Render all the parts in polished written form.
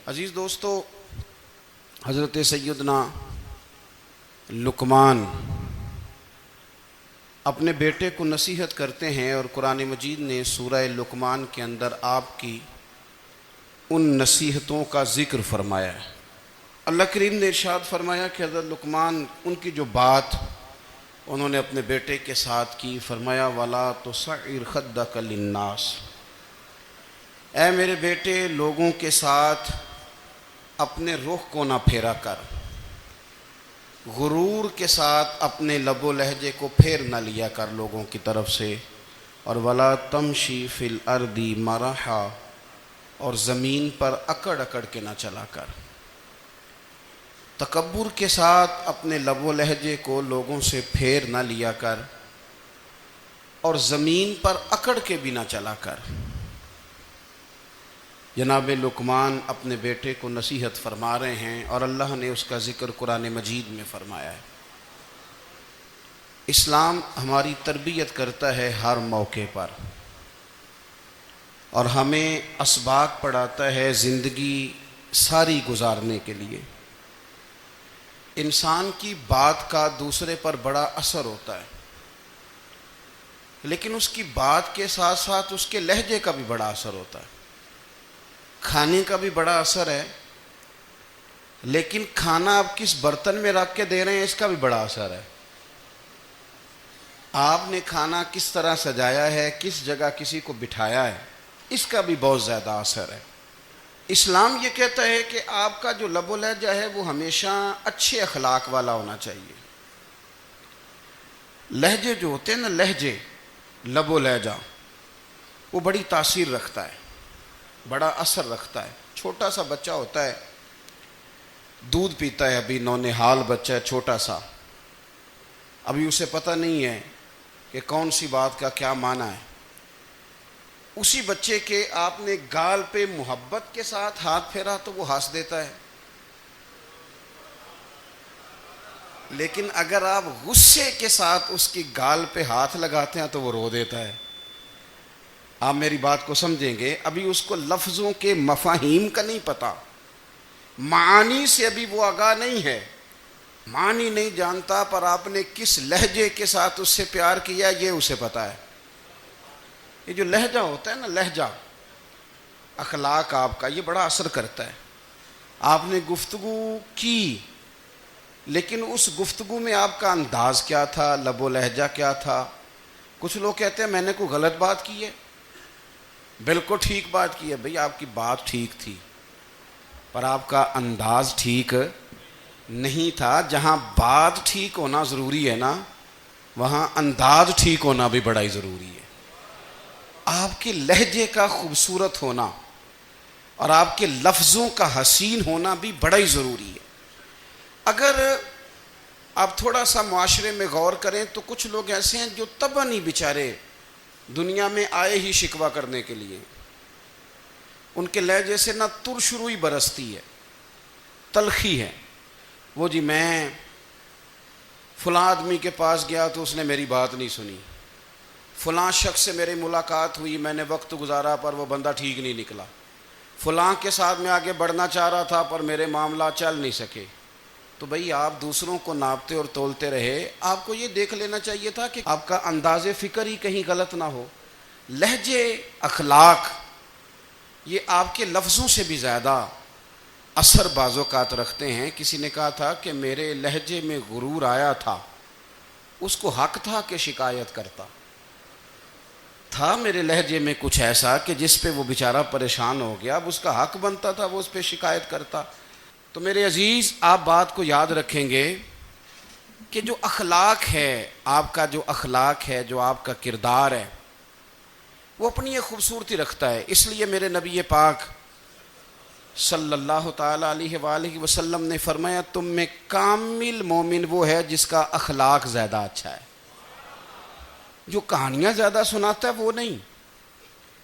عزیز دوستو، حضرت سیدنا لقمان اپنے بیٹے کو نصیحت کرتے ہیں، اور قرآن مجید نے سورہ لقمان کے اندر آپ کی ان نصیحتوں کا ذکر فرمایا ہے۔ اللہ کریم نے ارشاد فرمایا کہ حضرت لقمان ان کی جو بات انہوں نے اپنے بیٹے کے ساتھ کی، فرمایا وَلَا تُصَعِّرْ خَدَّكَ لِلنَّاسِ، اے میرے بیٹے لوگوں کے ساتھ اپنے رخ کو نہ پھیرا کر، غرور کے ساتھ اپنے لب و لہجے کو پھیر نہ لیا کر لوگوں کی طرف سے، اور وَلَا تَمْشِي فِي الْأَرْضِ مَرَحًا، اور زمین پر اکڑ اکڑ کے نہ چلا کر۔ تکبر کے ساتھ اپنے لب و لہجے کو لوگوں سے پھیر نہ لیا کر، اور زمین پر اکڑ کے بھی نہ چلا کر۔ جناب لقمان اپنے بیٹے کو نصیحت فرما رہے ہیں، اور اللہ نے اس کا ذکر قرآن مجید میں فرمایا ہے۔ اسلام ہماری تربیت کرتا ہے ہر موقع پر، اور ہمیں اسباق پڑھاتا ہے زندگی ساری گزارنے کے لیے۔ انسان کی بات کا دوسرے پر بڑا اثر ہوتا ہے، لیکن اس کی بات کے ساتھ ساتھ اس کے لہجے کا بھی بڑا اثر ہوتا ہے۔ کھانے کا بھی بڑا اثر ہے، لیکن کھانا آپ کس برتن میں رکھ کے دے رہے ہیں اس کا بھی بڑا اثر ہے۔ آپ نے کھانا کس طرح سجایا ہے، کس جگہ کسی کو بٹھایا ہے، اس کا بھی بہت زیادہ اثر ہے۔ اسلام یہ کہتا ہے کہ آپ کا جو لب و لہجہ ہے وہ ہمیشہ اچھے اخلاق والا ہونا چاہیے۔ لہجے جو ہوتے ہیں نا، لہجے، لب و لہجہ، وہ بڑی تاثیر رکھتا ہے، بڑا اثر رکھتا ہے۔ چھوٹا سا بچہ ہوتا ہے، دودھ پیتا ہے، ابھی نونہال بچہ ہے چھوٹا سا، ابھی اسے پتہ نہیں ہے کہ کون سی بات کا کیا معنی ہے۔ اسی بچے کے آپ نے گال پہ محبت کے ساتھ ہاتھ پھیرا تو وہ ہنس دیتا ہے، لیکن اگر آپ غصے کے ساتھ اس کی گال پہ ہاتھ لگاتے ہیں تو وہ رو دیتا ہے۔ آپ میری بات کو سمجھیں گے، ابھی اس کو لفظوں کے مفاہیم کا نہیں پتہ، معانی سے ابھی وہ آگاہ نہیں ہے، معنی نہیں جانتا، پر آپ نے کس لہجے کے ساتھ اس سے پیار کیا یہ اسے پتہ ہے۔ یہ جو لہجہ ہوتا ہے نا، لہجہ، اخلاق آپ کا، یہ بڑا اثر کرتا ہے۔ آپ نے گفتگو کی، لیکن اس گفتگو میں آپ کا انداز کیا تھا، لب و لہجہ کیا تھا۔ کچھ لوگ کہتے ہیں میں نے کوئی غلط بات کی ہے، بالکل ٹھیک بات کی ہے۔ بھئی آپ کی بات ٹھیک تھی، پر آپ کا انداز ٹھیک نہیں تھا۔ جہاں بات ٹھیک ہونا ضروری ہے نا، وہاں انداز ٹھیک ہونا بھی بڑا ہی ضروری ہے۔ آپ کے لہجے کا خوبصورت ہونا اور آپ کے لفظوں کا حسین ہونا بھی بڑا ہی ضروری ہے۔ اگر آپ تھوڑا سا معاشرے میں غور کریں تو کچھ لوگ ایسے ہیں جو طبعاً ہی بیچارے دنیا میں آئے ہی شکوہ کرنے کے لیے، ان کے لہجے سے نہ ترش روئی برستی ہے، تلخی ہے۔ وہ جی میں فلاں آدمی کے پاس گیا تو اس نے میری بات نہیں سنی، فلاں شخص سے میری ملاقات ہوئی، میں نے وقت گزارا پر وہ بندہ ٹھیک نہیں نکلا، فلاں کے ساتھ میں آگے بڑھنا چاہ رہا تھا پر میرے معاملات چل نہیں سکے۔ تو بھئی آپ دوسروں کو ناپتے اور تولتے رہے، آپ کو یہ دیکھ لینا چاہیے تھا کہ آپ کا انداز فکر ہی کہیں غلط نہ ہو۔ لہجے، اخلاق، یہ آپ کے لفظوں سے بھی زیادہ اثر بعض اوقات رکھتے ہیں۔ کسی نے کہا تھا کہ میرے لہجے میں غرور آیا تھا، اس کو حق تھا کہ شکایت کرتا تھا، میرے لہجے میں کچھ ایسا کہ جس پہ وہ بیچارہ پریشان ہو گیا، اب اس کا حق بنتا تھا وہ اس پہ شکایت کرتا۔ تو میرے عزیز، آپ بات کو یاد رکھیں گے کہ جو اخلاق ہے، آپ کا جو اخلاق ہے، جو آپ کا کردار ہے، وہ اپنی ایک خوبصورتی رکھتا ہے۔ اس لیے میرے نبی پاک صلی اللہ تعالیٰ علیہ وآلہ وسلم نے فرمایا تم میں کامل مومن وہ ہے جس کا اخلاق زیادہ اچھا ہے۔ جو کہانیاں زیادہ سناتا ہے وہ نہیں،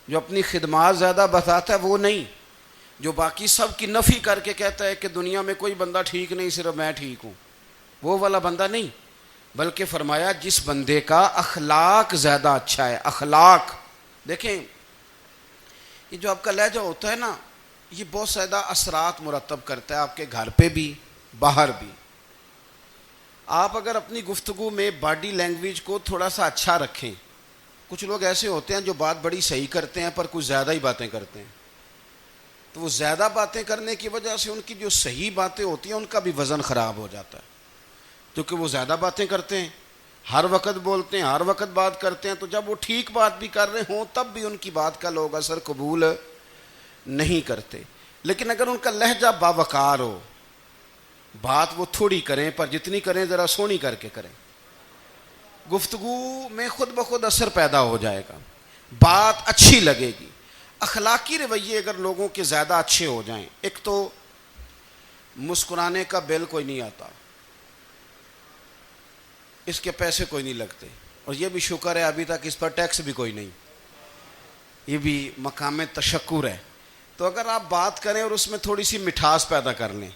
جو اپنی خدمات زیادہ بتاتا ہے وہ نہیں، جو باقی سب کی نفی کر کے کہتا ہے کہ دنیا میں کوئی بندہ ٹھیک نہیں، صرف میں ٹھیک ہوں، وہ والا بندہ نہیں، بلکہ فرمایا جس بندے کا اخلاق زیادہ اچھا ہے۔ اخلاق دیکھیں، یہ جو آپ کا لہجہ ہوتا ہے نا، یہ بہت زیادہ اثرات مرتب کرتا ہے آپ کے گھر پہ بھی باہر بھی. آپ اگر اپنی گفتگو میں باڈی لینگویج کو تھوڑا سا اچھا رکھیں. کچھ لوگ ایسے ہوتے ہیں جو بات بڑی صحیح کرتے ہیں پر کچھ زیادہ ہی باتیں کرتے ہیں, تو وہ زیادہ باتیں کرنے کی وجہ سے ان کی جو صحیح باتیں ہوتی ہیں ان کا بھی وزن خراب ہو جاتا ہے, کیونکہ وہ زیادہ باتیں کرتے ہیں, ہر وقت بولتے ہیں, ہر وقت بات کرتے ہیں. تو جب وہ ٹھیک بات بھی کر رہے ہوں تب بھی ان کی بات کا لوگ اثر قبول نہیں کرتے. لیکن اگر ان کا لہجہ باوقار ہو, بات وہ تھوڑی کریں پر جتنی کریں ذرا سونی کر کے کریں, گفتگو میں خود بخود اثر پیدا ہو جائے گا, بات اچھی لگے گی. اخلاقی رویے اگر لوگوں کے زیادہ اچھے ہو جائیں, ایک تو مسکرانے کا بل کوئی نہیں آتا, اس کے پیسے کوئی نہیں لگتے, اور یہ بھی شکر ہے ابھی تک اس پر ٹیکس بھی کوئی نہیں, یہ بھی مقام تشکر ہے. تو اگر آپ بات کریں اور اس میں تھوڑی سی مٹھاس پیدا کر لیں,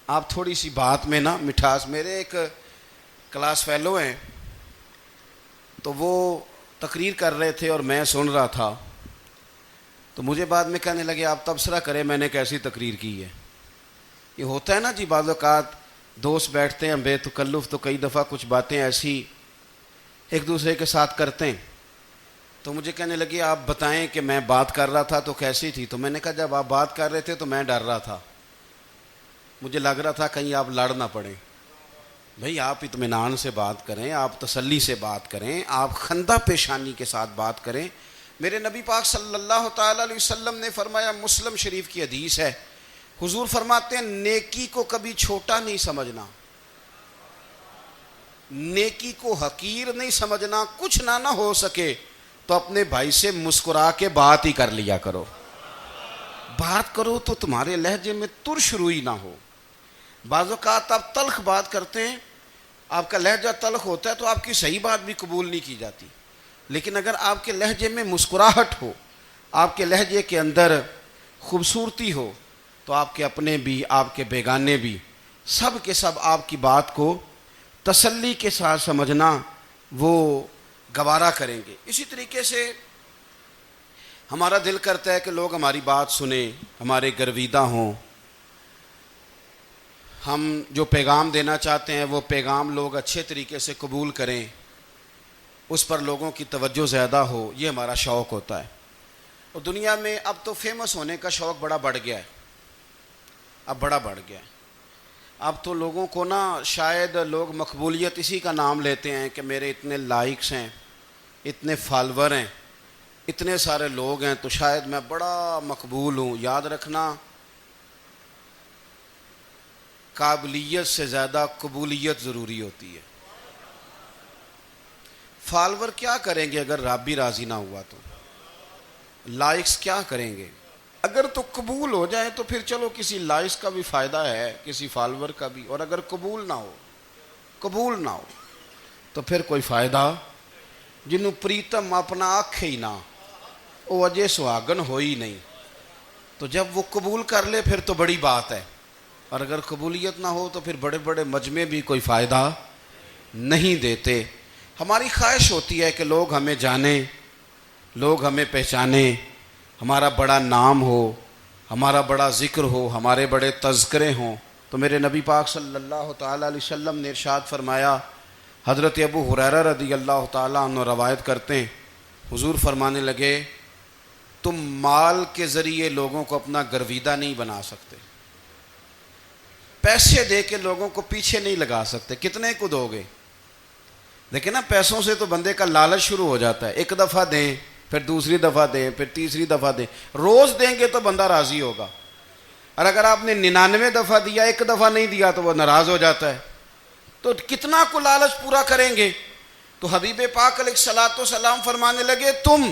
آپ تھوڑی سی بات میں نا مٹھاس. میرے ایک کلاس فیلو ہیں, تو وہ تقریر کر رہے تھے اور میں سن رہا تھا, تو مجھے بعد میں کہنے لگے آپ تبصرہ کریں میں نے کیسی تقریر کی ہے. یہ ہوتا ہے نا جی, بعض اوقات دوست بیٹھتے ہیں بے تکلف تو کئی دفعہ کچھ باتیں ایسی ایک دوسرے کے ساتھ کرتے ہیں. تو مجھے کہنے لگے آپ بتائیں کہ میں بات کر رہا تھا تو کیسی تھی. تو میں نے کہا جب آپ بات کر رہے تھے تو میں ڈر رہا تھا, مجھے لگ رہا تھا کہیں آپ لڑ نہ پڑیں. بھئی آپ اطمینان سے بات کریں, آپ تسلی سے بات کریں, آپ خندہ پیشانی کے ساتھ بات کریں. میرے نبی پاک صلی اللہ تعالی علیہ وسلم نے فرمایا, مسلم شریف کی حدیث ہے, حضور فرماتے ہیں نیکی کو کبھی چھوٹا نہیں سمجھنا, نیکی کو حقیر نہیں سمجھنا. کچھ نہ ہو سکے تو اپنے بھائی سے مسکرا کے بات ہی کر لیا کرو, بات کرو تو تمہارے لہجے میں ترش روئی نہ ہو. بعض اوقات آپ تلخ بات کرتے ہیں, آپ کا لہجہ تلخ ہوتا ہے تو آپ کی صحیح بات بھی قبول نہیں کی جاتی. لیکن اگر آپ کے لہجے میں مسکراہٹ ہو, آپ کے لہجے کے اندر خوبصورتی ہو, تو آپ کے اپنے بھی آپ کے بیگانے بھی سب کے سب آپ کی بات کو تسلی کے ساتھ سمجھنا وہ گوارا کریں گے. اسی طریقے سے ہمارا دل کرتا ہے کہ لوگ ہماری بات سنیں, ہمارے گرویدہ ہوں, ہم جو پیغام دینا چاہتے ہیں وہ پیغام لوگ اچھے طریقے سے قبول کریں, اس پر لوگوں کی توجہ زیادہ ہو, یہ ہمارا شوق ہوتا ہے. اور دنیا میں اب تو فیمس ہونے کا شوق بڑا بڑھ گیا ہے, اب بڑا بڑھ گیا ہے. اب تو لوگوں کو نا شاید لوگ مقبولیت اسی کا نام لیتے ہیں کہ میرے اتنے لائکس ہیں, اتنے فالور ہیں, اتنے سارے لوگ ہیں تو شاید میں بڑا مقبول ہوں. یاد رکھنا, قابلیت سے زیادہ قبولیت ضروری ہوتی ہے. فالور کیا کریں گے اگر رب بھی راضی نہ ہوا تو, لائکس کیا کریں گے. اگر تو قبول ہو جائے تو پھر چلو کسی لائکس کا بھی فائدہ ہے, کسی فالور کا بھی. اور اگر قبول نہ ہو تو پھر کوئی فائدہ. جنوں پریتم اپنا آنکھ ہی نہ, وہ اجے سہاگن ہو ہی نہیں. تو جب وہ قبول کر لے پھر تو بڑی بات ہے, اور اگر قبولیت نہ ہو تو پھر بڑے بڑے مجمع بھی کوئی فائدہ نہیں دیتے. ہماری خواہش ہوتی ہے کہ لوگ ہمیں جانیں, لوگ ہمیں پہچانیں, ہمارا بڑا نام ہو, ہمارا بڑا ذکر ہو, ہمارے بڑے تذکرے ہوں. تو میرے نبی پاک صلی اللہ تعالی علیہ وسلم نے ارشاد فرمایا, حضرت ابو ہریرہ رضی اللہ تعالیٰ عنہ روایت کرتے ہیں, حضور فرمانے لگے تم مال کے ذریعے لوگوں کو اپنا گرویدہ نہیں بنا سکتے, پیسے دے کے لوگوں کو پیچھے نہیں لگا سکتے. کتنے کو دو گے؟ دیکھیں نا, پیسوں سے تو بندے کا لالچ شروع ہو جاتا ہے. ایک دفعہ دیں, پھر دوسری دفعہ دیں, پھر تیسری دفعہ دیں. روز دیں گے تو بندہ راضی ہوگا, اور اگر آپ نے 99 دفعہ دیا, ایک دفعہ نہیں دیا تو وہ ناراض ہو جاتا ہے. تو کتنا کو لالچ پورا کریں گے. تو حبیب پاک علیہ الصلوۃ والسلام فرمانے لگے تم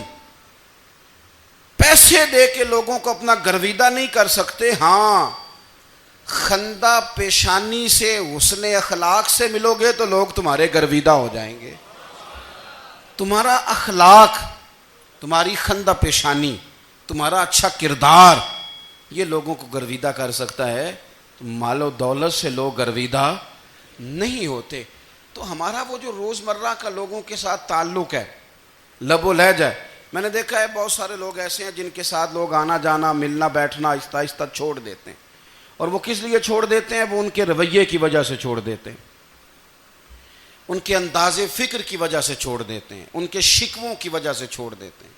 پیسے دے کے لوگوں کو اپنا گرویدہ نہیں کر سکتے, ہاں خندہ پیشانی سے, حسن اخلاق سے ملو گے تو لوگ تمہارے گرویدہ ہو جائیں گے. تمہارا اخلاق, تمہاری خندہ پیشانی, تمہارا اچھا کردار, یہ لوگوں کو گرویدہ کر سکتا ہے. مال و دولت سے لوگ گرویدہ نہیں ہوتے. تو ہمارا وہ جو روزمرہ کا لوگوں کے ساتھ تعلق ہے, لب و لہجہ ہے, میں نے دیکھا ہے بہت سارے لوگ ایسے ہیں جن کے ساتھ لوگ آنا جانا ملنا بیٹھنا آہستہ آہستہ چھوڑ دیتے ہیں، اور وہ کس لیے چھوڑ دیتے ہیں؟ وہ ان کے رویے کی وجہ سے چھوڑ دیتے ہیں، ان کے انداز فکر کی وجہ سے چھوڑ دیتے ہیں، ان کے شکووں کی وجہ سے چھوڑ دیتے ہیں۔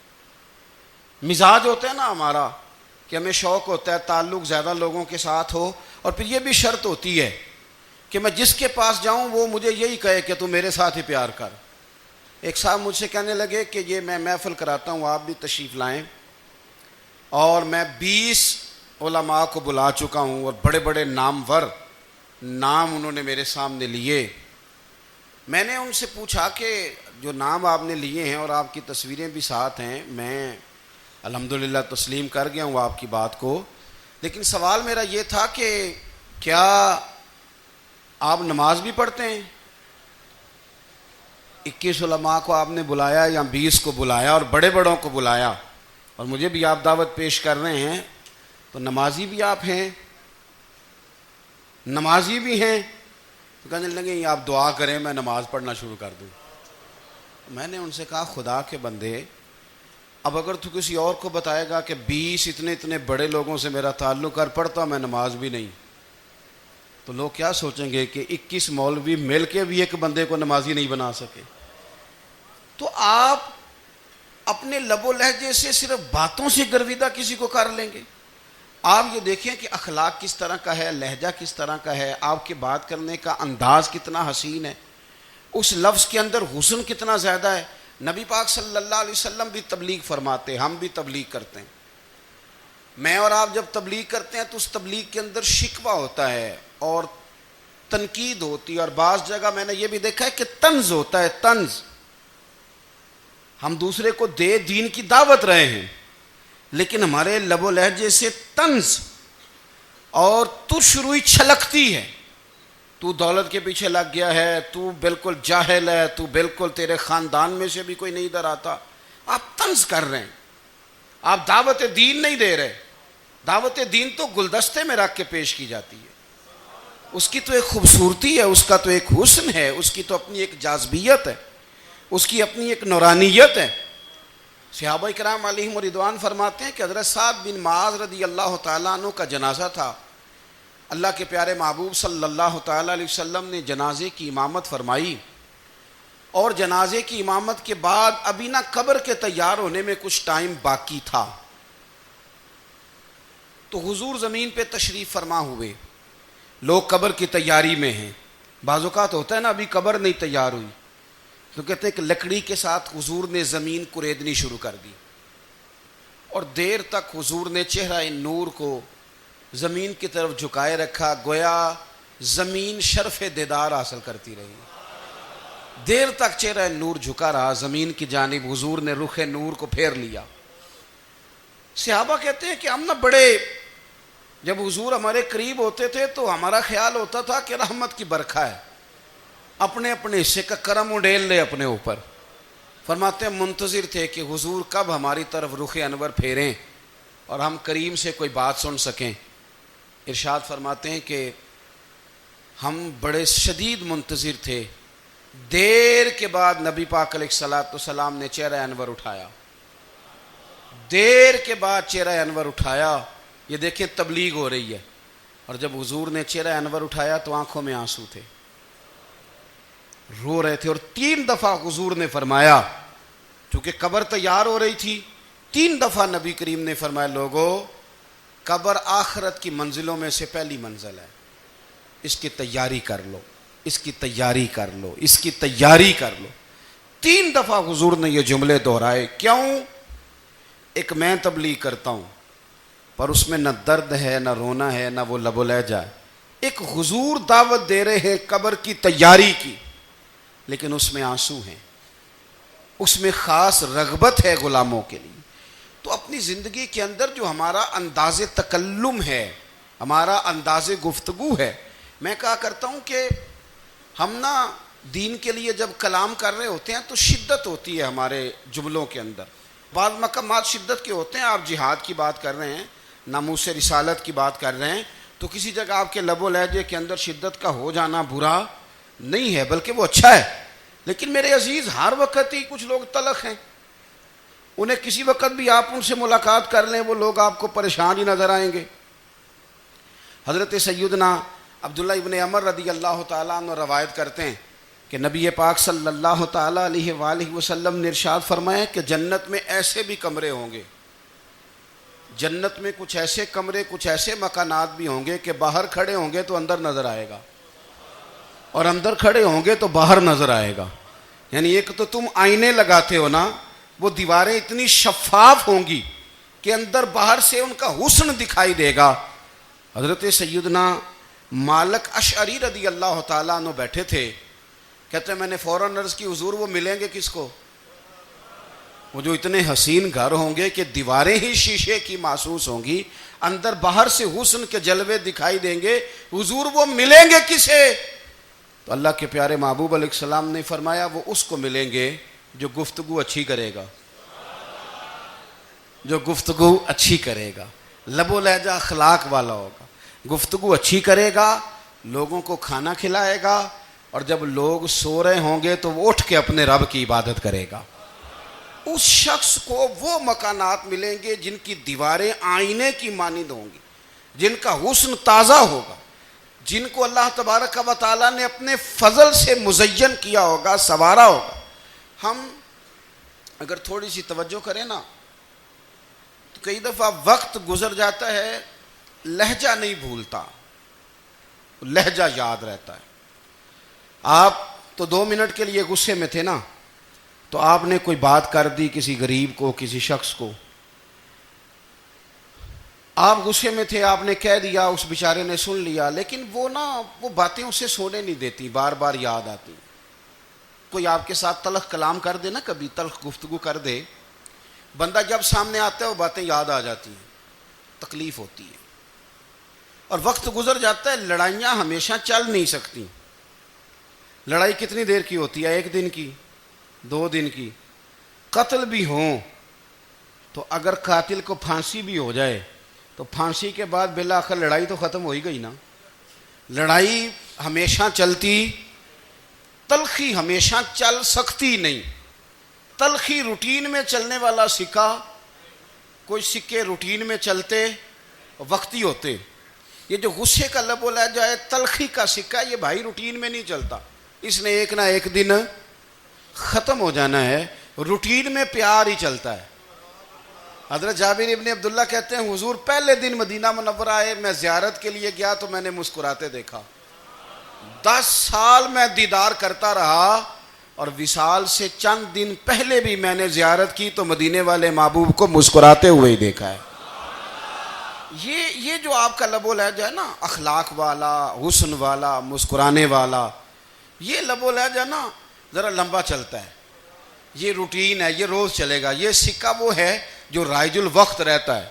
مزاج ہوتا ہے نا ہمارا کہ ہمیں شوق ہوتا ہے تعلق زیادہ لوگوں کے ساتھ ہو، اور پھر یہ بھی شرط ہوتی ہے کہ میں جس کے پاس جاؤں وہ مجھے یہی کہے کہ تو میرے ساتھ ہی پیار کر۔ ایک صاحب مجھ سے کہنے لگے کہ یہ میں محفل کراتا ہوں، آپ بھی تشریف لائیں، اور میں 20 علماء کو بلا چکا ہوں اور بڑے بڑے نامور نام انہوں نے میرے سامنے لیے۔ میں نے ان سے پوچھا کہ جو نام آپ نے لیے ہیں اور آپ کی تصویریں بھی ساتھ ہیں، میں الحمدللہ تسلیم کر گیا ہوں آپ کی بات کو، لیکن سوال میرا یہ تھا کہ کیا آپ نماز بھی پڑھتے ہیں؟ 21 علماء کو آپ نے بلایا یا 20 کو بلایا اور بڑے بڑوں کو بلایا، اور مجھے بھی آپ دعوت پیش کر رہے ہیں، تو نمازی بھی آپ ہیں، نمازی بھی ہیں؟ تو کہنے لگے آپ دعا کریں میں نماز پڑھنا شروع کر دوں۔ میں نے ان سے کہا خدا کے بندے، اب اگر تو کسی اور کو بتائے گا کہ 20 اتنے بڑے لوگوں سے میرا تعلق کر، پڑھتا میں نماز بھی نہیں، تو لوگ کیا سوچیں گے کہ 21 مولوی مل کے بھی ایک بندے کو نمازی نہیں بنا سکے۔ تو آپ اپنے لب و لہجے سے صرف باتوں سے گرویدہ کسی کو کر لیں گے؟ آپ یہ دیکھیں کہ اخلاق کس طرح کا ہے، لہجہ کس طرح کا ہے، آپ کے بات کرنے کا انداز کتنا حسین ہے، اس لفظ کے اندر حسن کتنا زیادہ ہے۔ نبی پاک صلی اللہ علیہ وسلم بھی تبلیغ فرماتے ہیں، ہم بھی تبلیغ کرتے ہیں۔ میں اور آپ جب تبلیغ کرتے ہیں تو اس تبلیغ کے اندر شکوہ ہوتا ہے اور تنقید ہوتی ہے، اور بعض جگہ میں نے یہ بھی دیکھا ہے کہ طنز ہوتا ہے، طنز۔ ہم دوسرے کو دین کی دعوت رہے ہیں، لیکن ہمارے لب و لہجے سے طنز اور ترش روئی چھلکتی ہے۔ تو دولت کے پیچھے لگ گیا ہے، تو بالکل جاہل ہے، تو بالکل تیرے خاندان میں سے بھی کوئی نہیں ادھر آتا۔ آپ طنز کر رہے ہیں، آپ دعوت دین نہیں دے رہے۔ دعوت دین تو گلدستے میں رکھ کے پیش کی جاتی ہے، اس کی تو ایک خوبصورتی ہے، اس کا تو ایک حسن ہے، اس کی تو اپنی ایک جاذبیت ہے، اس کی اپنی ایک نورانیت ہے۔ صحابہ کرام علیہم رضوان فرماتے ہیں کہ حضرت سعد بن معاذ رضی اللہ تعالیٰ عنہ کا جنازہ تھا، اللہ کے پیارے محبوب صلی اللہ تعالیٰ علیہ وسلم نے جنازے کی امامت فرمائی، اور جنازے کی امامت کے بعد ابھی نہ قبر کے تیار ہونے میں کچھ ٹائم باقی تھا، تو حضور زمین پہ تشریف فرما ہوئے، لوگ قبر کی تیاری میں ہیں۔ بعض اوقات ہوتا ہے نا ابھی قبر نہیں تیار ہوئی، تو کہتے ہیں کہ لکڑی کے ساتھ حضور نے زمین کریدنی شروع کر دی، اور دیر تک حضور نے چہرہ نور کو زمین کی طرف جھکائے رکھا، گویا زمین شرف دیدار حاصل کرتی رہی۔ دیر تک چہرہ نور جھکا رہا زمین کی جانب، حضور نے رخ نور کو پھیر لیا۔ صحابہ کہتے ہیں کہ ہم نہ بڑے، جب حضور ہمارے قریب ہوتے تھے تو ہمارا خیال ہوتا تھا کہ رحمت کی برکھا ہے، اپنے اپنے حصے کا کرم اڈیل لے اپنے اوپر۔ فرماتے ہیں منتظر تھے کہ حضور کب ہماری طرف رخ انور پھیریں اور ہم کریم سے کوئی بات سن سکیں۔ ارشاد فرماتے ہیں کہ ہم بڑے شدید منتظر تھے، دیر کے بعد نبی پاک علیہ الصلوۃ والسلام نے چہرہ انور اٹھایا، دیر کے بعد چہرہ انور اٹھایا۔ یہ دیکھیں تبلیغ ہو رہی ہے، اور جب حضور نے چہرہ انور اٹھایا تو آنکھوں میں آنسو تھے، رو رہے تھے، اور 3 دفعہ حضور نے فرمایا، چونکہ قبر تیار ہو رہی تھی، 3 دفعہ نبی کریم نے فرمایا لوگو قبر آخرت کی منزلوں میں سے پہلی منزل ہے، اس کی تیاری کر لو، اس کی تیاری کر لو، اس کی تیاری کر لو۔ 3 دفعہ حضور نے یہ جملے دہرائے۔ کیوں؟ ایک میں تبلیغ کرتا ہوں پر اس میں نہ درد ہے، نہ رونا ہے، نہ وہ لب و لہجہ ہے۔ ایک حضور دعوت دے رہے ہیں قبر کی تیاری کی، لیکن اس میں آنسو ہیں، اس میں خاص رغبت ہے غلاموں کے لیے۔ تو اپنی زندگی کے اندر جو ہمارا انداز تکلم ہے، ہمارا انداز گفتگو ہے، میں کہا کرتا ہوں کہ ہم نا دین کے لیے جب کلام کر رہے ہوتے ہیں تو شدت ہوتی ہے ہمارے جملوں کے اندر، بعض مقامات شدت کے ہوتے ہیں۔ آپ جہاد کی بات کر رہے ہیں، ناموس رسالت کی بات کر رہے ہیں، تو کسی جگہ آپ کے لب و لہجے کے اندر شدت کا ہو جانا برا نہیں ہے، بلکہ وہ اچھا ہے۔ لیکن میرے عزیز ہر وقت ہی کچھ لوگ تلخ ہیں، انہیں کسی وقت بھی آپ ان سے ملاقات کر لیں وہ لوگ آپ کو پریشان ہی نظر آئیں گے۔ حضرت سیدنا عبداللہ ابن عمر رضی اللہ تعالیٰ عنہ روایت کرتے ہیں کہ نبی پاک صلی اللہ تعالیٰ علیہ وآلہ وسلم نے ارشاد فرمایا کہ جنت میں ایسے بھی کمرے ہوں گے، جنت میں کچھ ایسے کمرے، کچھ ایسے مکانات بھی ہوں گے کہ باہر کھڑے ہوں گے تو اندر نظر آئے گا، اور اندر کھڑے ہوں گے تو باہر نظر آئے گا۔ یعنی ایک تو تم آئینے لگاتے ہو نا، وہ دیواریں اتنی شفاف ہوں گی کہ اندر باہر سے ان کا حسن دکھائی دے گا۔ حضرت سیدنا مالک اشعری رضی اللہ تعالیٰ عنہ بیٹھے تھے، کہتے ہیں میں نے فوراً عرض کی حضور وہ ملیں گے کس کو؟ وہ جو اتنے حسین گھر ہوں گے کہ دیواریں ہی شیشے کی محسوس ہوں گی، اندر باہر سے حسن کے جلوے دکھائی دیں گے، حضور وہ ملیں گے کسے؟ تو اللہ کے پیارے محبوب علیہ السلام نے فرمایا وہ اس کو ملیں گے جو گفتگو اچھی کرے گا، جو گفتگو اچھی کرے گا، لب و لہجہ اخلاق والا ہوگا، گفتگو اچھی کرے گا، لوگوں کو کھانا کھلائے گا، اور جب لوگ سو رہے ہوں گے تو وہ اٹھ کے اپنے رب کی عبادت کرے گا۔ اس شخص کو وہ مکانات ملیں گے جن کی دیواریں آئینے کی مانند ہوں گی، جن کا حسن تازہ ہوگا، جن کو اللہ تبارک و تعالیٰ نے اپنے فضل سے مزین کیا ہوگا، سنوارا ہوگا۔ ہم اگر تھوڑی سی توجہ کریں نا تو کئی دفعہ وقت گزر جاتا ہے، لہجہ نہیں بھولتا، لہجہ یاد رہتا ہے۔ آپ تو 2 منٹ کے لیے غصے میں تھے نا، تو آپ نے کوئی بات کر دی کسی غریب کو، کسی شخص کو، آپ غصے میں تھے، آپ نے کہہ دیا، اس بیچارے نے سن لیا، لیکن وہ باتیں اسے سونے نہیں دیتی، بار بار یاد آتی۔ کوئی آپ کے ساتھ تلخ کلام کر دے نا، کبھی تلخ گفتگو کر دے، بندہ جب سامنے آتا ہے وہ باتیں یاد آ جاتی ہیں، تکلیف ہوتی ہے، اور وقت گزر جاتا ہے۔ لڑائیاں ہمیشہ چل نہیں سکتی۔ لڑائی کتنی دیر کی ہوتی ہے؟ 1 دن کی، 2 دن کی۔ قتل بھی ہوں تو اگر قاتل کو پھانسی بھی ہو جائے تو پھانسی کے بعد بالآخر لڑائی تو ختم ہو ہی گئی نا۔ لڑائی ہمیشہ چلتی، تلخی ہمیشہ چل سکتی نہیں۔ تلخی روٹین میں چلنے والا سکہ، کوئی سکے روٹین میں چلتے وقتی ہوتے، یہ جو غصے کا لب و لہجہ ہے، تلخی کا سکہ، یہ بھائی روٹین میں نہیں چلتا، اس نے ایک نہ ایک دن ختم ہو جانا ہے۔ روٹین میں پیار ہی چلتا ہے۔ حضرت جابر ابن عبداللہ کہتے ہیں حضور پہلے دن مدینہ منورہ آئے، میں زیارت کے لیے گیا تو میں نے مسکراتے دیکھا۔ 10 سال میں دیدار کرتا رہا، اور وصال سے چند دن پہلے بھی میں نے زیارت کی تو مدینے والے محبوب کو مسکراتے ہوئے ہی دیکھا ہے۔ یہ جو آپ کا لب و لہجہ ہے نا، اخلاق والا، حسن والا، مسکرانے والا، یہ لب و لہجہ نا ذرا لمبا چلتا ہے، یہ روٹین ہے، یہ روز چلے گا۔ یہ سکہ وہ ہے جو رائج الوقت رہتا ہے،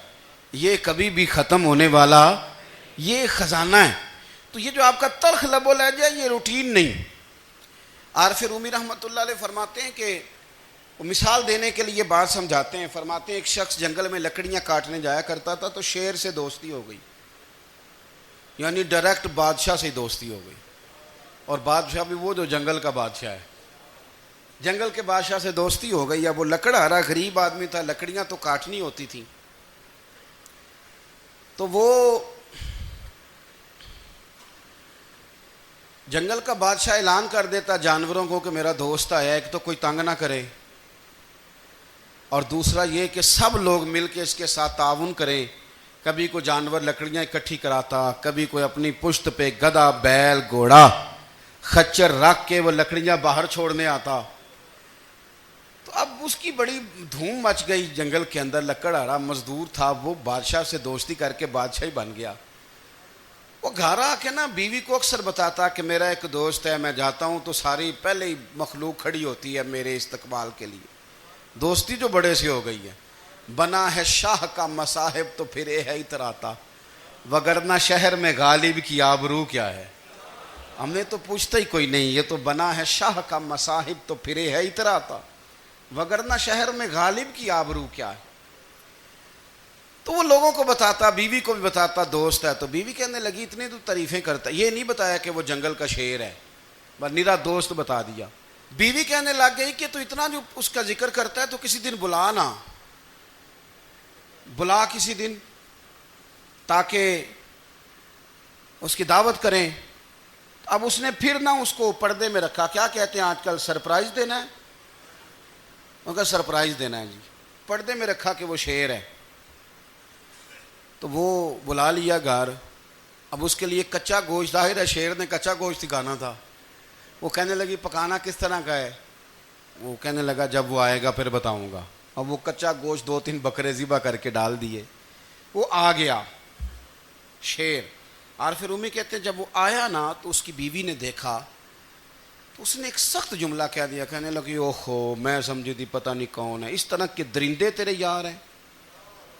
یہ کبھی بھی ختم ہونے والا یہ خزانہ ہے۔ تو یہ جو آپ کا تلخ لب و لہجہ ہے، یہ روٹین نہیں۔ عارف رومی رحمۃ اللہ علیہ فرماتے ہیں کہ وہ مثال دینے کے لیے بات سمجھاتے ہیں، فرماتے ہیں ایک شخص جنگل میں لکڑیاں کاٹنے جایا کرتا تھا تو شیر سے دوستی ہو گئی، یعنی ڈائریکٹ بادشاہ سے دوستی ہو گئی، اور بادشاہ بھی وہ جو جنگل کا بادشاہ ہے، جنگل کے بادشاہ سے دوستی ہو گئی۔ اب وہ لکڑہارا غریب آدمی تھا، لکڑیاں تو کاٹنی ہوتی تھیں، تو وہ جنگل کا بادشاہ اعلان کر دیتا جانوروں کو کہ میرا دوست آیا، ایک تو کوئی تنگ نہ کرے، اور دوسرا یہ کہ سب لوگ مل کے اس کے ساتھ تعاون کریں۔ کبھی کوئی جانور لکڑیاں اکٹھی کراتا، کبھی کوئی اپنی پشت پہ گدھا، بیل، گھوڑا، خچر رکھ کے وہ لکڑیاں باہر چھوڑنے آتا۔ تو اب اس کی بڑی دھوم مچ گئی جنگل کے اندر، لکڑہارا مزدور تھا، وہ بادشاہ سے دوستی کر کے بادشاہ ہی بن گیا۔ وہ گھر آ کے نا بیوی کو اکثر بتاتا کہ میرا ایک دوست ہے، میں جاتا ہوں تو ساری پہلے ہی مخلوق کھڑی ہوتی ہے میرے استقبال کے لیے۔ دوستی جو بڑے سے ہو گئی ہے، بنا ہے شاہ کا مصاحب تو پھر یہ ہے اتراتا، وگرنہ شہر میں غالب کی آبرو کیا ہے۔ ہم نے تو پوچھتا ہی کوئی نہیں، یہ تو بنا ہے شاہ کا مصاحب تو پھر یہ ہے اتراتا، وگرنہ شہر میں غالب کی آبرو کیا ہے۔ تو وہ لوگوں کو بتاتا، بیوی کو بھی بتاتا دوست ہے، تو بیوی کہنے لگی اتنی تو تعریفیں کرتا، یہ نہیں بتایا کہ وہ جنگل کا شیر ہے، بس نیرا دوست بتا دیا۔ بیوی کہنے لگ گئی کہ تو اتنا جو اس کا ذکر کرتا ہے تو کسی دن بلا نا، بلا کسی دن تاکہ اس کی دعوت کریں. اب اس نے پھر نہ اس کو پردے میں رکھا. کیا کہتے ہیں آج کل؟ سرپرائز دینا ہے. ان کا سرپرائز دینا ہے جی. پردے میں رکھا کہ وہ شیر ہے. تو وہ بلا لیا گھر. اب اس کے لیے کچا گوشت، ظاہر ہے شیر نے کچا گوشت سکھانا تھا. وہ کہنے لگی پکانا کس طرح کا ہے؟ وہ کہنے لگا جب وہ آئے گا پھر بتاؤں گا. اب وہ کچا گوشت 2-3 بکرے ذبح کر کے ڈال دیے. وہ آ گیا شیر. اور پھر امی کہتے ہیں جب وہ آیا نا تو اس کی بیوی نے دیکھا تو اس نے ایک سخت جملہ کہہ دیا. کہنے لگی اوہو میں سمجھی تھی پتہ نہیں کون ہے. اس طرح کے درندے تیرے یار ہیں،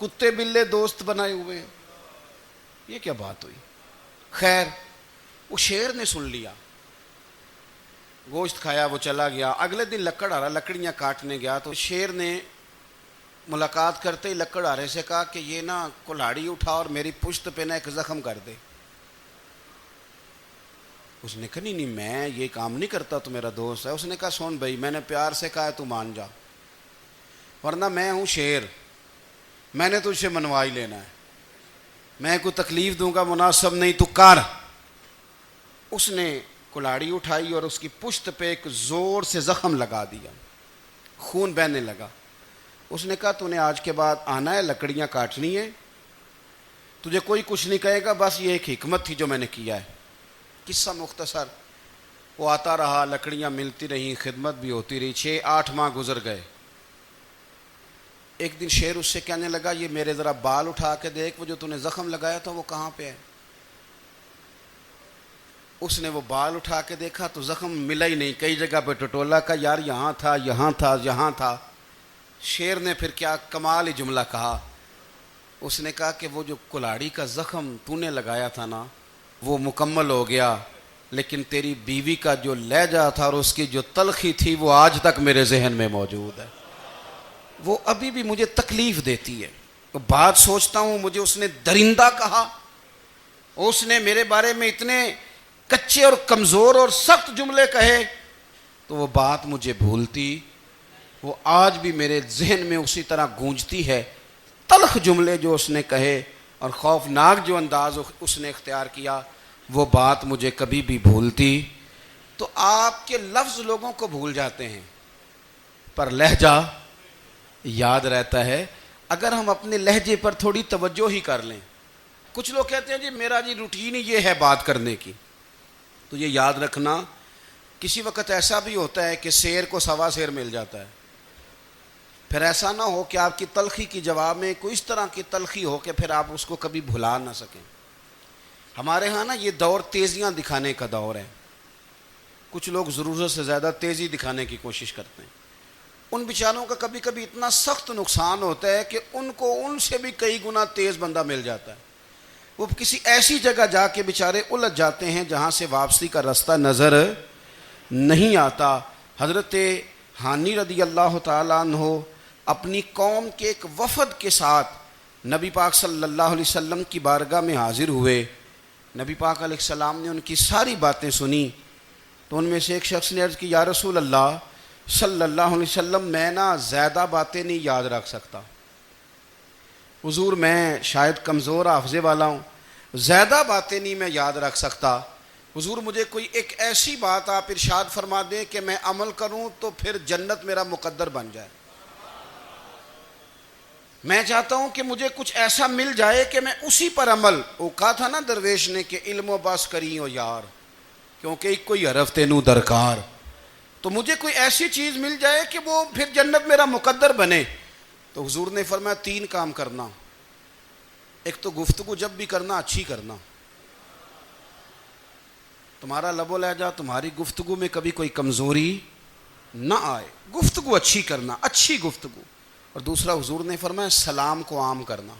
کتے بلے دوست بنائے ہوئے ہیں. یہ کیا بات ہوئی؟ خیر وہ شیر نے سن لیا، گوشت کھایا، وہ چلا گیا. اگلے دن لکڑ آ رہا، لکڑیاں کاٹنے گیا تو شیر نے ملاقات کرتے ہی لکڑ آرے سے کہا کہ یہ نا کلاڑی اٹھا اور میری پشت پہ نا ایک زخم کر دے. اس نے کہا نہیں میں یہ کام نہیں کرتا، تو میرا دوست ہے. اس نے کہا سن بھائی میں نے پیار سے کہا ہے تو مان جا، ورنہ میں ہوں شیر، میں نے تجھ سے منوا ہی لینا ہے. میں کوئی تکلیف دوں گا مناسب نہیں، تو کر. اس نے کلاڑی اٹھائی اور اس کی پشت پہ ایک زور سے زخم لگا دیا، خون بہنے لگا. اس نے کہا تو نے آج کے بعد آنا ہے، لکڑیاں کاٹنی ہے، تجھے کوئی کچھ نہیں کہے گا، بس یہ ایک حکمت تھی جو میں نے کیا ہے. قصہ مختصر. وہ آتا رہا، لکڑیاں ملتی رہیں، خدمت بھی ہوتی رہی. 6-8 ماہ گزر گئے. ایک دن شیر اس سے کہنے لگا یہ میرے ذرا بال اٹھا کے دیکھ، وہ جو تو نے زخم لگایا تھا وہ کہاں پہ ہے؟ اس نے وہ بال اٹھا کے دیکھا تو زخم ملا ہی نہیں. کئی جگہ پہ ٹٹولا کا یار یہاں تھا یہاں تھا یہاں تھا. شیر نے پھر کیا کمال ہی جملہ کہا. اس نے کہا کہ وہ جو کلاڑی کا زخم تو نے لگایا تھا نا وہ مکمل ہو گیا، لیکن تیری بیوی کا جو لہجہ تھا اور اس کی جو تلخی تھی وہ آج تک میرے ذہن میں موجود ہے. وہ ابھی بھی مجھے تکلیف دیتی ہے. بات سوچتا ہوں مجھے اس نے درندہ کہا، اس نے میرے بارے میں اتنے کچے اور کمزور اور سخت جملے کہے، تو وہ بات مجھے بھولتی، وہ آج بھی میرے ذہن میں اسی طرح گونجتی ہے. تلخ جملے جو اس نے کہے اور خوفناک جو انداز اس نے اختیار کیا، وہ بات مجھے کبھی بھی بھولتی. تو آپ کے لفظ لوگوں کو بھول جاتے ہیں پر لہجہ یاد رہتا ہے اگر ہم اپنے لہجے پر تھوڑی توجہ ہی کر لیں. کچھ لوگ کہتے ہیں جی میرا جی روٹین ہی یہ ہے بات کرنے کی. تو یہ یاد رکھنا کسی وقت ایسا بھی ہوتا ہے کہ شیر کو سوا شیر مل جاتا ہے. پھر ایسا نہ ہو کہ آپ کی تلخی کی جواب میں کوئی اس طرح کی تلخی ہو کہ پھر آپ اس کو کبھی بھلا نہ سکیں. ہمارے ہاں نا یہ دور تیزیاں دکھانے کا دور ہے. کچھ لوگ ضرورت سے زیادہ تیزی دکھانے کی کوشش کرتے ہیں. ان بیچاروں کا کبھی کبھی اتنا سخت نقصان ہوتا ہے کہ ان کو ان سے بھی کئی گنا تیز بندہ مل جاتا ہے. وہ کسی ایسی جگہ جا کے بیچارے الجھ جاتے ہیں جہاں سے واپسی کا راستہ نظر نہیں آتا. حضرت ہانی رضی اللہ تعالیٰ عنہ اپنی قوم کے ایک وفد کے ساتھ نبی پاک صلی اللہ علیہ وسلم کی بارگاہ میں حاضر ہوئے. نبی پاک علیہ السلام نے ان کی ساری باتیں سنی. تو ان میں سے ایک شخص نے عرض کی یا رسول اللہ صلی اللہ علیہ وسلم میں نا زیادہ باتیں نہیں یاد رکھ سکتا. حضور میں شاید کمزور حافظے والا ہوں، زیادہ باتیں نہیں میں یاد رکھ سکتا. حضور مجھے کوئی ایک ایسی بات آپ ارشاد فرما دیں کہ میں عمل کروں تو پھر جنت میرا مقدر بن جائے. میں چاہتا ہوں کہ مجھے کچھ ایسا مل جائے کہ میں اسی پر عمل. وہ کہا تھا نا درویش نے کہ علم و بس کری ہو یار کیونکہ ایک کوئی حرف تینوں درکار. تو مجھے کوئی ایسی چیز مل جائے کہ وہ پھر جنت میرا مقدر بنے. تو حضور نے فرمایا 3 کام کرنا. ایک تو گفتگو جب بھی کرنا اچھی کرنا. تمہارا لب و لہجہ تمہاری گفتگو میں کبھی کوئی کمزوری نہ آئے. گفتگو اچھی کرنا، اچھی گفتگو. اور دوسرا حضور نے فرمایا سلام کو عام کرنا.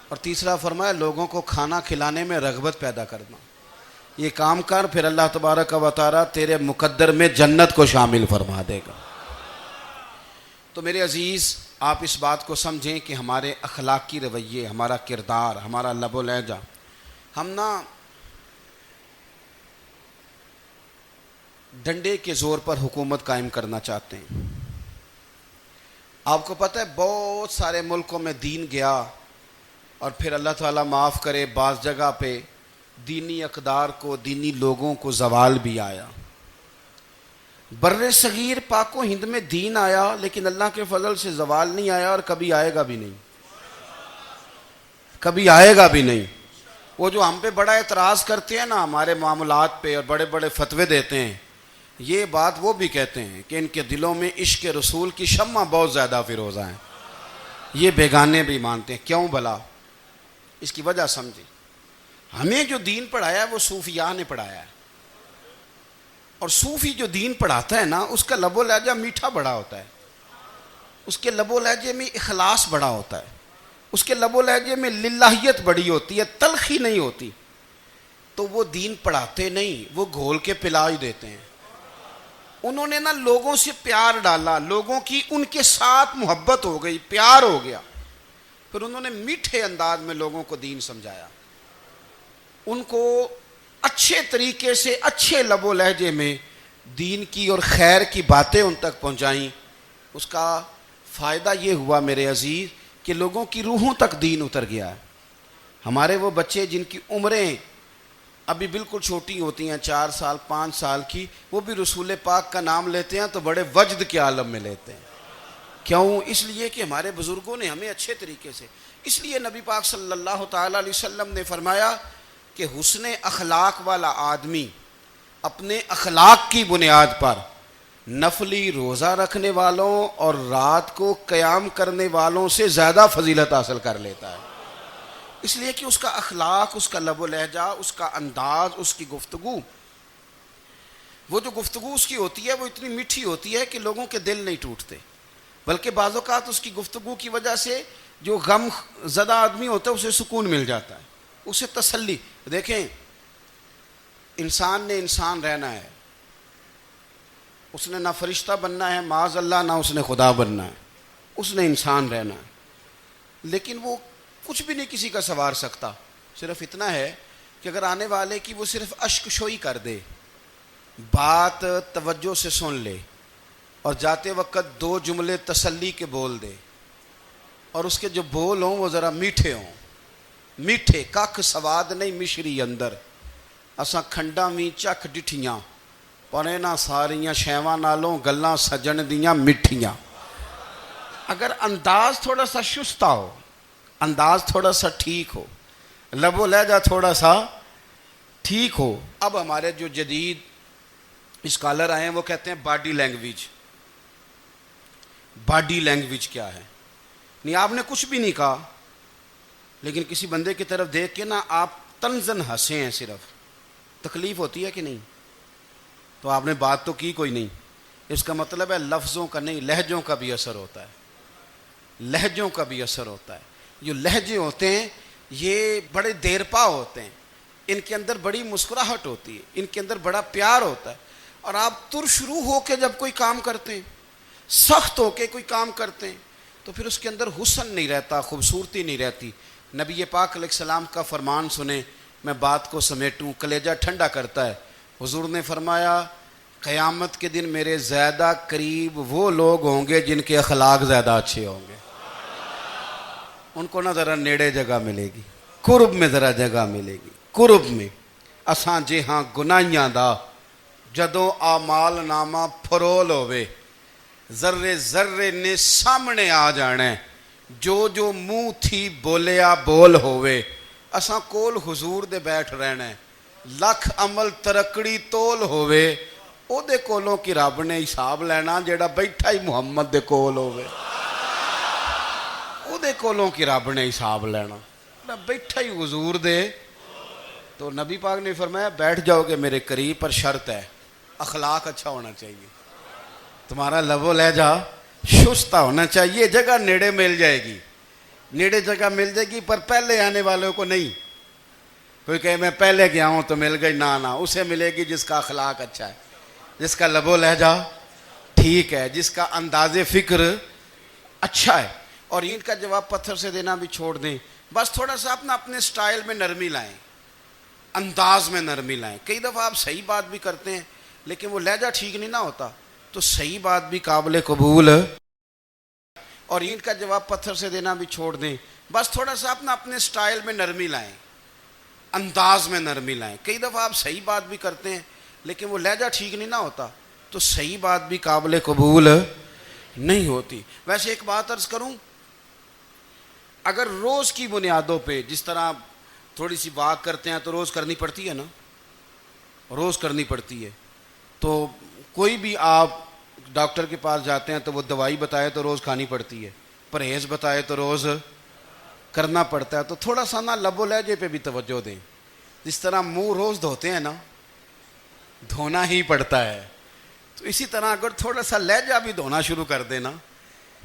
اور تیسرا فرمایا لوگوں کو کھانا کھلانے میں رغبت پیدا کرنا. یہ کام کر پھر اللہ تبارک و تعالی تیرے مقدر میں جنت کو شامل فرما دے گا. تو میرے عزیز آپ اس بات کو سمجھیں کہ ہمارے اخلاقی رویے، ہمارا کردار، ہمارا لب و لہجہ، ہم نا ڈنڈے کے زور پر حکومت قائم کرنا چاہتے ہیں. آپ کو پتہ ہے بہت سارے ملکوں میں دین گیا اور پھر اللہ تعالیٰ معاف کرے بعض جگہ پہ دینی اقدار کو، دینی لوگوں کو زوال بھی آیا۔ بر صغیر پاک و ہند میں دین آیا لیکن اللہ کے فضل سے زوال نہیں آیا اور کبھی آئے گا بھی نہیں، کبھی آئے گا بھی نہیں۔ وہ جو ہم پہ بڑا اعتراض کرتے ہیں نا ہمارے معاملات پہ اور بڑے بڑے فتوے دیتے ہیں، یہ بات وہ بھی کہتے ہیں کہ ان کے دلوں میں عشق رسول کی شمع بہت زیادہ فیروزہ ہیں، یہ بیگانے بھی مانتے ہیں۔ کیوں بھلا؟ اس کی وجہ سمجھیں۔ ہمیں جو دین پڑھایا ہے وہ صوفیاء نے پڑھایا ہے، اور صوفی جو دین پڑھاتا ہے نا اس کا لب و لہجہ میٹھا بڑا ہوتا ہے، اس کے لب و لہجے میں اخلاص بڑا ہوتا ہے، اس کے لب و لہجے میں للہیت بڑی ہوتی ہے، تلخی نہیں ہوتی۔ تو وہ دین پڑھاتے نہیں، وہ گھول کے پلا ہی دیتے ہیں۔ انہوں نے نا لوگوں سے پیار ڈالا، لوگوں کی ان کے ساتھ محبت ہو گئی، پیار ہو گیا، پھر انہوں نے میٹھے انداز میں لوگوں کو دین سمجھایا، ان کو اچھے طریقے سے اچھے لب و لہجے میں دین کی اور خیر کی باتیں ان تک پہنچائیں۔ اس کا فائدہ یہ ہوا میرے عزیز کہ لوگوں کی روحوں تک دین اتر گیا ہے۔ ہمارے وہ بچے جن کی عمریں ابھی بالکل چھوٹی ہوتی ہیں، 4 سال 5 سال کی، وہ بھی رسول پاک کا نام لیتے ہیں تو بڑے وجد کے عالم میں لیتے ہیں۔ کیوں؟ اس لیے کہ ہمارے بزرگوں نے ہمیں اچھے طریقے سے، اس لیے نبی پاک صلی اللہ تعالیٰ علیہ وسلم نے فرمایا کہ حسن اخلاق والا آدمی اپنے اخلاق کی بنیاد پر نفلی روزہ رکھنے والوں اور رات کو قیام کرنے والوں سے زیادہ فضیلت حاصل کر لیتا ہے، اس لیے کہ اس کا اخلاق، اس کا لب و لہجہ، اس کا انداز، اس کی گفتگو، وہ جو گفتگو اس کی ہوتی ہے وہ اتنی میٹھی ہوتی ہے کہ لوگوں کے دل نہیں ٹوٹتے، بلکہ بعض اوقات اس کی گفتگو کی وجہ سے جو غم زدہ آدمی ہوتا ہے اسے سکون مل جاتا ہے، اسے تسلی۔ دیکھیں، انسان نے انسان رہنا ہے، اس نے نہ فرشتہ بننا ہے معاذ اللہ، نہ اس نے خدا بننا ہے، اس نے انسان رہنا ہے، لیکن وہ کچھ بھی نہیں کسی کا سنوار سکتا، صرف اتنا ہے کہ اگر آنے والے کی وہ صرف اشک شوئی کر دے، بات توجہ سے سن لے اور جاتے وقت 2 جملے تسلی کے بول دے، اور اس کے جو بول ہوں وہ ذرا میٹھے ہوں، میٹھے، کھ سواد نہیں مشری اندر، اساں کھنڈاں وی چکھ ڈٹھیاں پر نہ ساریاں شیواں نالوں گلاں سجن دیاں مٹھیاں۔ اگر انداز تھوڑا سا شستہ ہو، انداز تھوڑا سا ٹھیک ہو، لب و لہجہ تھوڑا سا ٹھیک ہو۔ اب ہمارے جو جدید اسکالر آئے ہیں وہ کہتے ہیں باڈی لینگویج۔ باڈی لینگویج کیا ہے؟ نہیں، آپ نے کچھ بھی نہیں کہا لیکن کسی بندے کی طرف دیکھ کے نا آپ طنزاً ہنسے ہیں، صرف تکلیف ہوتی ہے کہ نہیں؟ تو آپ نے بات تو کی کوئی نہیں، اس کا مطلب ہے لفظوں کا نہیں، لہجوں کا بھی اثر ہوتا ہے، لہجوں کا بھی اثر ہوتا ہے۔ جو لہجے ہوتے ہیں یہ بڑے دیرپا ہوتے ہیں، ان کے اندر بڑی مسکراہٹ ہوتی ہے، ان کے اندر بڑا پیار ہوتا ہے، اور آپ ترشروح ہو کے جب کوئی کام کرتے ہیں، سخت ہو کے کوئی کام کرتے ہیں، تو پھر اس کے اندر حسن نہیں رہتا، خوبصورتی نہیں رہتی۔ نبی پاک علیہ السلام کا فرمان سنیں، میں بات کو سمیٹوں، کلیجہ ٹھنڈا کرتا ہے۔ حضور نے فرمایا قیامت کے دن میرے زیادہ قریب وہ لوگ ہوں گے جن کے اخلاق زیادہ اچھے ہوں گے، ان کو نہ ذرا نیڑے جگہ ملے گی، قرب میں ذرا جگہ ملے گی، قرب میں۔ اساں جے ہاں گناہیاں دا جدوں اعمال نامہ پھرول ہوئے، ذرے ذرے نے سامنے آ جانا ہے، جو جو منہ تھی بولیا بول ہوئے، اساں کول حضور دے بیٹھ رہنا ہے، لکھ عمل ترکڑی تول ہوئے، او دے کولوں کی رب نے حساب لینا جیڑا بیٹھا ہی محمد دے کول ہوئے، او دے کولوں کی رب نے حساب لینا، جیڑا بیٹھا ہی حضور دے۔ تو نبی پاک نے فرمایا بیٹھ جاؤ گے میرے قریب، پر شرط ہے اخلاق اچھا ہونا چاہیے، تمہارا لب و لہجہ شستہ ہونا چاہیے، جگہ نیڑے مل جائے گی، نیڑے جگہ مل جائے گی، پر پہلے آنے والوں کو نہیں۔ کوئی کہے میں پہلے گیا ہوں تو مل گئی، نہ اسے ملے گی جس کا اخلاق اچھا ہے، جس کا لب و لہجہ ٹھیک ہے، جس کا انداز فکر اچھا ہے۔ اور ان کا جواب پتھر سے دینا بھی چھوڑ دیں، بس تھوڑا سا اپنے سٹائل میں نرمی لائیں، انداز میں نرمی لائیں۔ کئی دفعہ آپ صحیح بات بھی کرتے ہیں لیکن وہ لہجہ ٹھیک نہیں نہ ہوتا، تو صحیح بات بھی قابل قبول اور اینٹ کا جواب پتھر سے دینا بھی چھوڑ دیں. بس تھوڑا سا اپنے سٹائل میں نرمی لائیں, انداز میں نرمی لائیں. کئی دفعہ آپ صحیح بات بھی کرتے ہیں لیکن وہ لہجہ ٹھیک نہیں نہ ہوتا تو صحیح بات بھی قابل قبول نہیں ہوتی. ویسے ایک بات عرض کروں, اگر روز کی بنیادوں پہ جس طرح تھوڑی سی واک کرتے ہیں تو روز کرنی پڑتی ہے نا, روز کرنی پڑتی ہے. تو کوئی بھی آپ ڈاکٹر کے پاس جاتے ہیں تو وہ دوائی بتائے تو روز کھانی پڑتی ہے, پرہیز بتائے تو روز کرنا پڑتا ہے. تو تھوڑا سا نا لب و لہجے پہ بھی توجہ دیں. جس طرح منہ روز دھوتے ہیں نا, دھونا ہی پڑتا ہے, تو اسی طرح اگر تھوڑا سا لہجہ بھی دھونا شروع کر دینا.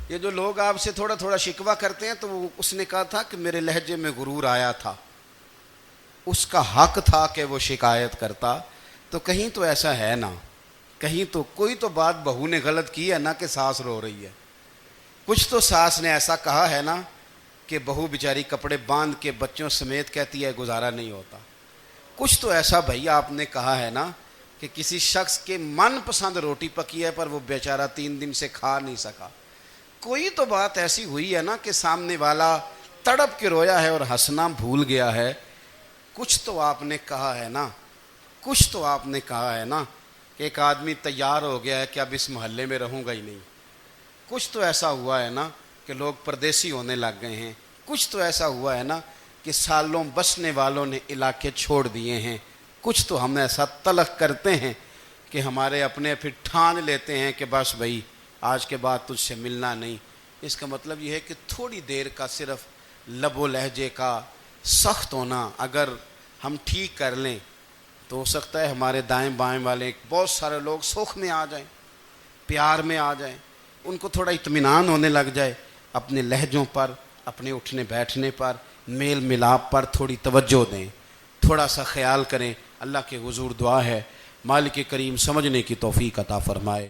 یہ جو لوگ آپ سے تھوڑا تھوڑا شکوہ کرتے ہیں تو اس نے کہا تھا کہ میرے لہجے میں غرور آیا تھا, اس کا حق تھا کہ وہ شکایت کرتا. تو کہیں تو ایسا ہے نا, کہیں تو کوئی تو بات بہو نے غلط کی ہے نا کہ ساس رو رہی ہے. کچھ تو ساس نے ایسا کہا ہے نا کہ بہو بیچاری کپڑے باندھ کے بچوں سمیت کہتی ہے گزارا نہیں ہوتا. کچھ تو ایسا بھائی آپ نے کہا ہے نا کہ کسی شخص کے من پسند روٹی پکی ہے پر وہ بیچارہ 3 دن سے کھا نہیں سکا. کوئی تو بات ایسی ہوئی ہے نا کہ سامنے والا تڑپ کے رویا ہے اور ہنسنا بھول گیا ہے. کچھ تو آپ نے کہا ہے نا, کچھ تو آپ نے کہا ہے نا کہ ایک آدمی تیار ہو گیا ہے کہ اب اس محلے میں رہوں گا ہی نہیں. کچھ تو ایسا ہوا ہے نا کہ لوگ پردیسی ہونے لگ گئے ہیں. کچھ تو ایسا ہوا ہے نا کہ سالوں بسنے والوں نے علاقے چھوڑ دیے ہیں. کچھ تو ہم ایسا تلخ کرتے ہیں کہ ہمارے اپنے پھر ٹھان لیتے ہیں کہ بس بھائی آج کے بعد تجھ سے ملنا نہیں. اس کا مطلب یہ ہے کہ تھوڑی دیر کا صرف لب و لہجے کا سخت ہونا اگر ہم ٹھیک کر لیں تو ہو سکتا ہے ہمارے دائیں بائیں والے بہت سارے لوگ سوکھ میں آ جائیں, پیار میں آ جائیں, ان کو تھوڑا اطمینان ہونے لگ جائے. اپنے لہجوں پر, اپنے اٹھنے بیٹھنے پر, میل ملاپ پر تھوڑی توجہ دیں, تھوڑا سا خیال کریں. اللہ کے حضور دعا ہے مالک کریم سمجھنے کی توفیق عطا فرمائے.